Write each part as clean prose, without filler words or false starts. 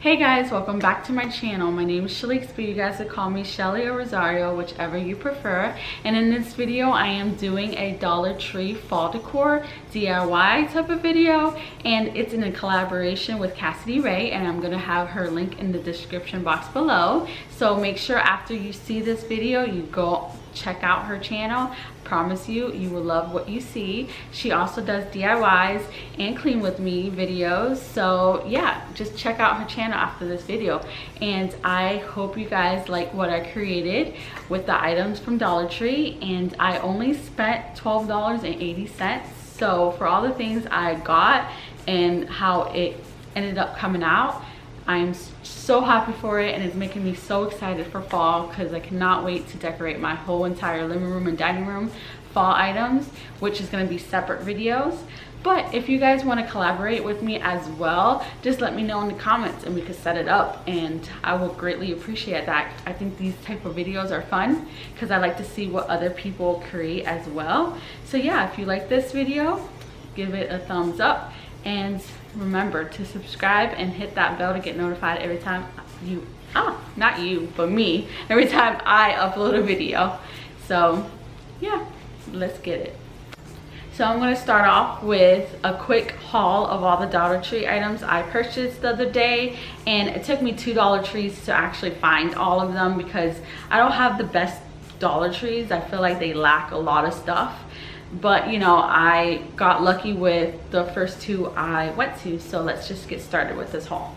Hey guys, welcome back to my channel. My name is Shaliks, but you guys could call me Shelly or Rosario, whichever you prefer. And in this video, I am doing a Dollar Tree fall decor DIY type of video, and it's in a collaboration with Cassi Rhea, and I'm gonna have her link in the description box below. So make sure after you see this video, you go check out her channel. Promise you will love what you see. She also does DIYs and clean with me videos, so yeah, just check out her channel after this video. And I hope you guys like what I created with the items from Dollar Tree, and I only spent $12.80. So for all the things I got and how it ended up coming out, I'm so happy for it, and it's making me so excited for fall because I cannot wait to decorate my whole entire living room and dining room fall items, which is going to be separate videos. But if you guys want to collaborate with me as well, just let me know in the comments and we can set it up, and I will greatly appreciate that. I think these type of videos are fun because I like to see what other people create as well. So yeah, if you like this video, give it a thumbs up, and remember to subscribe and hit that bell to get notified every time not you, but me, every time I upload a video. So yeah, let's get it. So I'm going to start off with a quick haul of all the Dollar Tree items I purchased the other day, and it took me 2 Dollar Trees to actually find all of them because I don't have the best Dollar Trees. I feel like they lack a lot of stuff. But you know, I got lucky with the first 2 I went to, so let's just get started with this haul.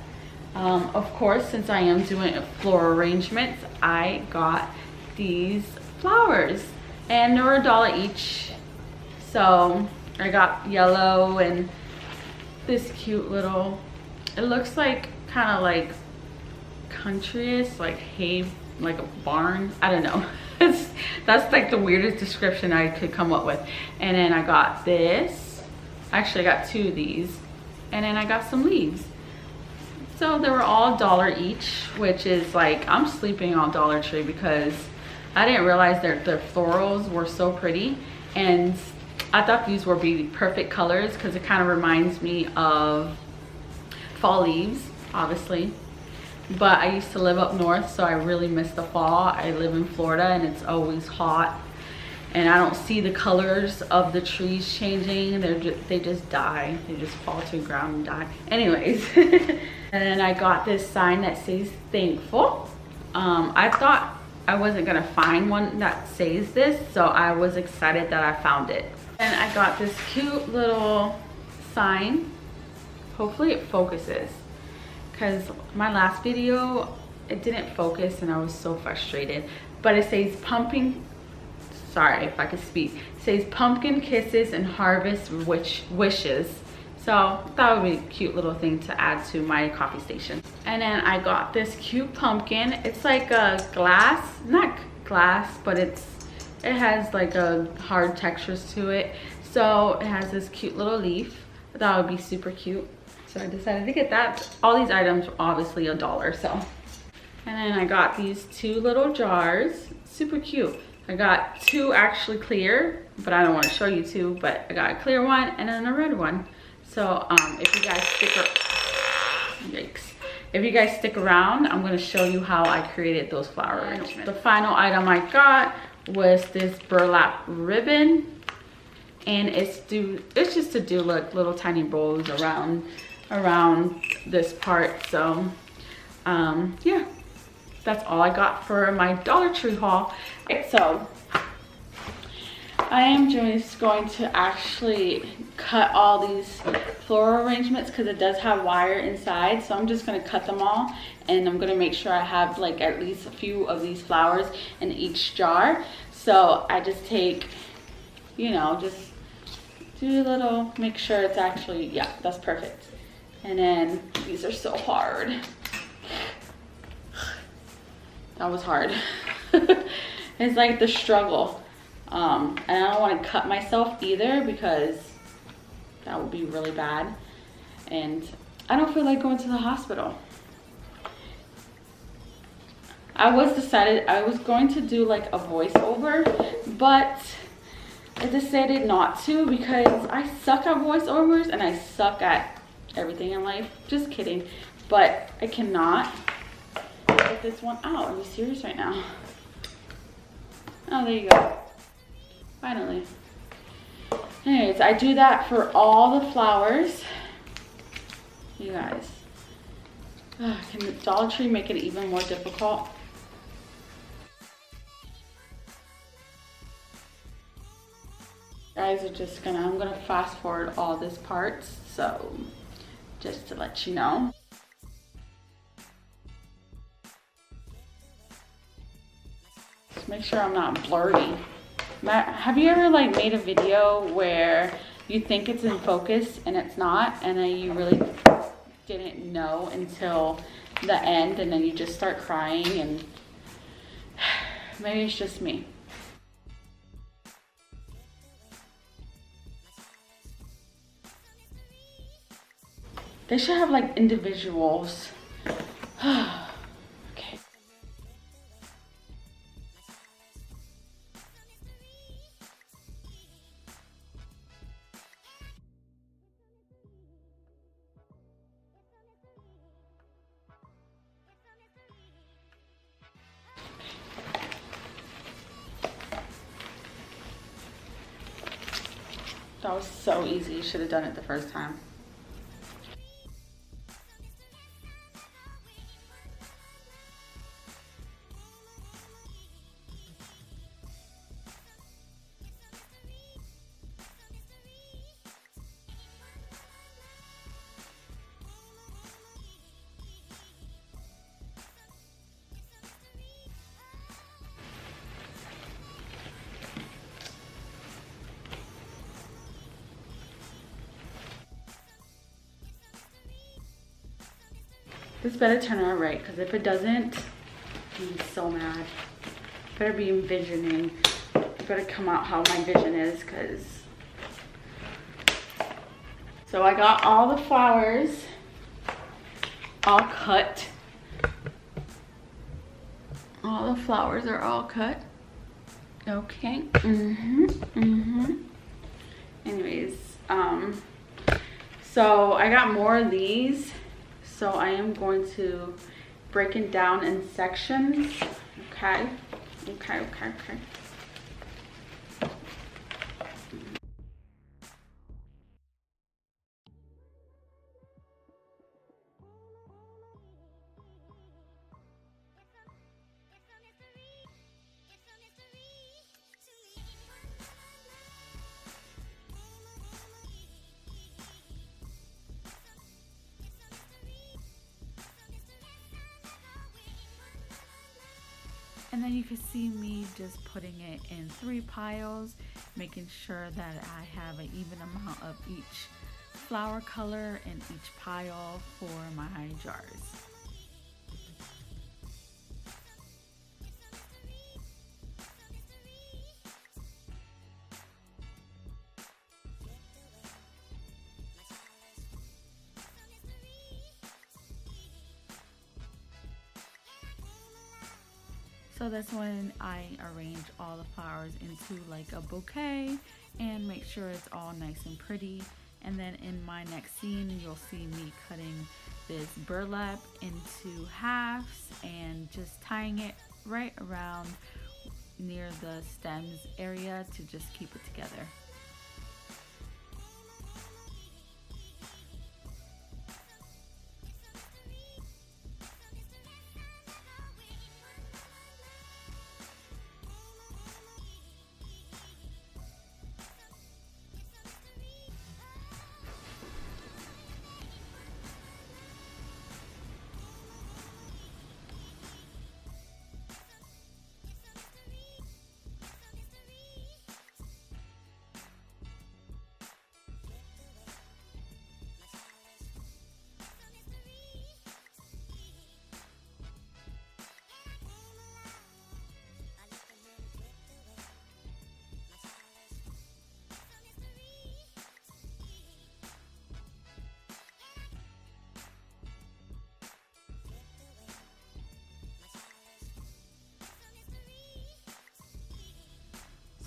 Of course, since I am doing floral arrangements, I got these flowers, and they were $1 each. So I got yellow and this cute little, it looks like kind of like countryish, like hay, like a barn, I don't know. That's like the weirdest description I could come up with. And then I got this, actually I got 2 of these, and then I got some leaves. So they were all $1 each, which is like, I'm sleeping on Dollar Tree because I didn't realize their florals were so pretty, and I thought these would be perfect colors because it kind of reminds me of fall leaves, obviously. But I used to live up north, so I really miss the fall. I live in Florida and it's always hot, and I don't see the colors of the trees changing. They just die. They just fall to the ground and die. Anyways, and then I got this sign that says thankful. I thought I wasn't gonna find one that says this, so I was excited that I found it. And I got this cute little sign. Hopefully it focuses, because my last video it didn't focus and I was so frustrated. But it says pumpkin, sorry if I could speak, it says pumpkin kisses and harvest wishes. So that would be a cute little thing to add to my coffee station. And then I got this cute pumpkin. It's like a glass, not glass, but it has like a hard textures to it. So it has this cute little leaf. I thought it would be super cute, so I decided to get that. All these items are obviously $1, so. And then I got these 2 little jars, super cute. I got 2 actually clear, but I don't want to show you 2, but I got a clear one and then a red one. So if you guys if you guys stick around, I'm going to show you how I created those flower arrangements. The final item I got was this burlap ribbon, and it's just to do like little tiny bows around this part. So yeah, that's all I got for my Dollar Tree haul. So I am just going to actually cut all these floral arrangements because it does have wire inside. So I'm just going to cut them all, and I'm going to make sure I have like at least a few of these flowers in each jar. So I just take, you know, just do a little, make sure it's actually, yeah, that's perfect. And then these are so hard. That was hard. It's like the struggle. And I don't want to cut myself either because that would be really bad. And I don't feel like going to the hospital. I was going to do like a voiceover, but I decided not to because I suck at voiceovers and I suck at everything in life. Just kidding. but I cannot get this one out. Are you serious right now? Oh, there you go. Finally. Anyways, I do that for all the flowers. You guys. Can the Dollar Tree make it even more difficult? Guys are just I'm gonna fast forward all this parts, so just to let you know. Just make sure I'm not blurry. Have you ever like made a video where you think it's in focus and it's not, and then you really didn't know until the end, and then you just start crying? And maybe it's just me. They should have like individuals. Okay. That was so easy. You should have done it the first time. This better turn out right, because if it doesn't, I'm so mad. Better be envisioning. It better come out how my vision is, because... So I got all the flowers all cut. All the flowers are all cut. Okay. Anyways, so I got more of these. So I am going to break it down in sections. Okay. And then you can see me just putting it in 3 piles, making sure that I have an even amount of each flower color in each pile for my jars. So that's when I arrange all the flowers into like a bouquet and make sure it's all nice and pretty. And then in my next scene, you'll see me cutting this burlap into halves and just tying it right around near the stems area to just keep it together.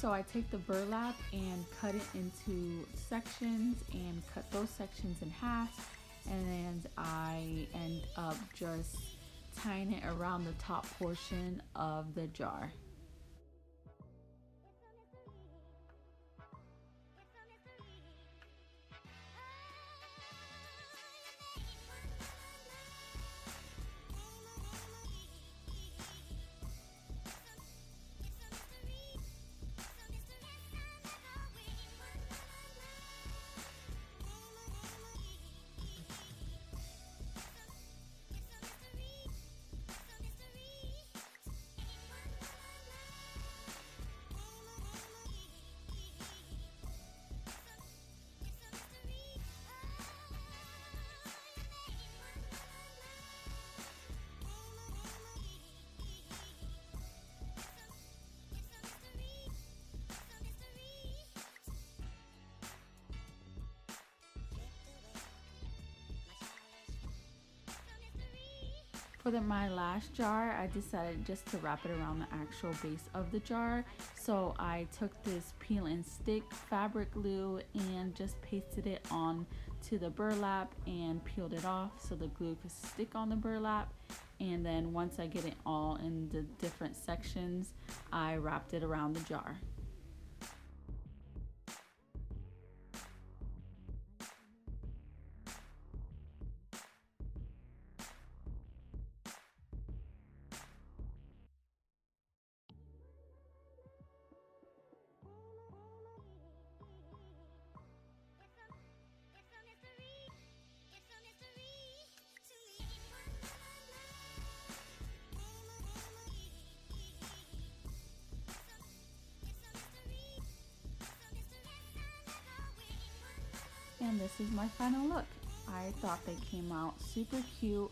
So I take the burlap and cut it into sections and cut those sections in half, and I end up just tying it around the top portion of the jar. For my last jar, I decided just to wrap it around the actual base of the jar. So I took this peel and stick fabric glue and just pasted it on to the burlap and peeled it off so the glue could stick on the burlap. And then once I get it all in the different sections, I wrapped it around the jar. And this is my final look. I thought they came out super cute.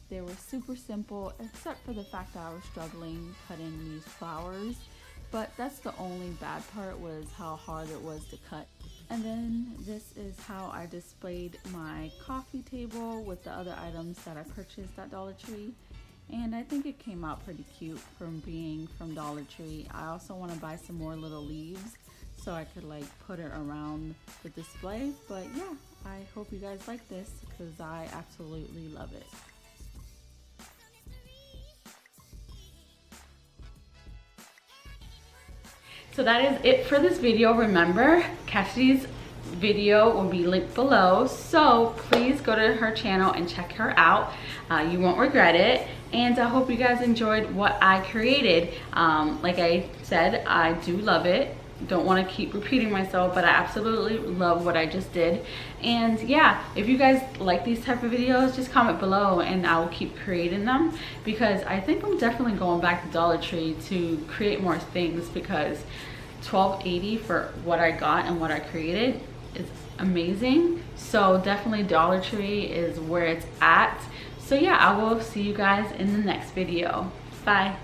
They were super simple, except for the fact that I was struggling cutting these flowers. But that's the only bad part, was how hard it was to cut. And then this is how I displayed my coffee table with the other items that I purchased at Dollar Tree. And I think it came out pretty cute from being from Dollar Tree. I also want to buy some more little leaves so I could like put it around the display. But yeah, I hope you guys like this because I absolutely love it. So that is it for this video. Remember, Cassi's video will be linked below, so please go to her channel and check her out. You won't regret it. And I hope you guys enjoyed what I created. Like I said, I do love it. Don't want to keep repeating myself, but I absolutely love what I just did. And yeah, if you guys like these type of videos, just comment below and I will keep creating them, because I think I'm definitely going back to Dollar Tree to create more things, because $12.80 for what I got and what I created is amazing. So definitely Dollar Tree is where it's at. So yeah, I will see you guys in the next video. Bye.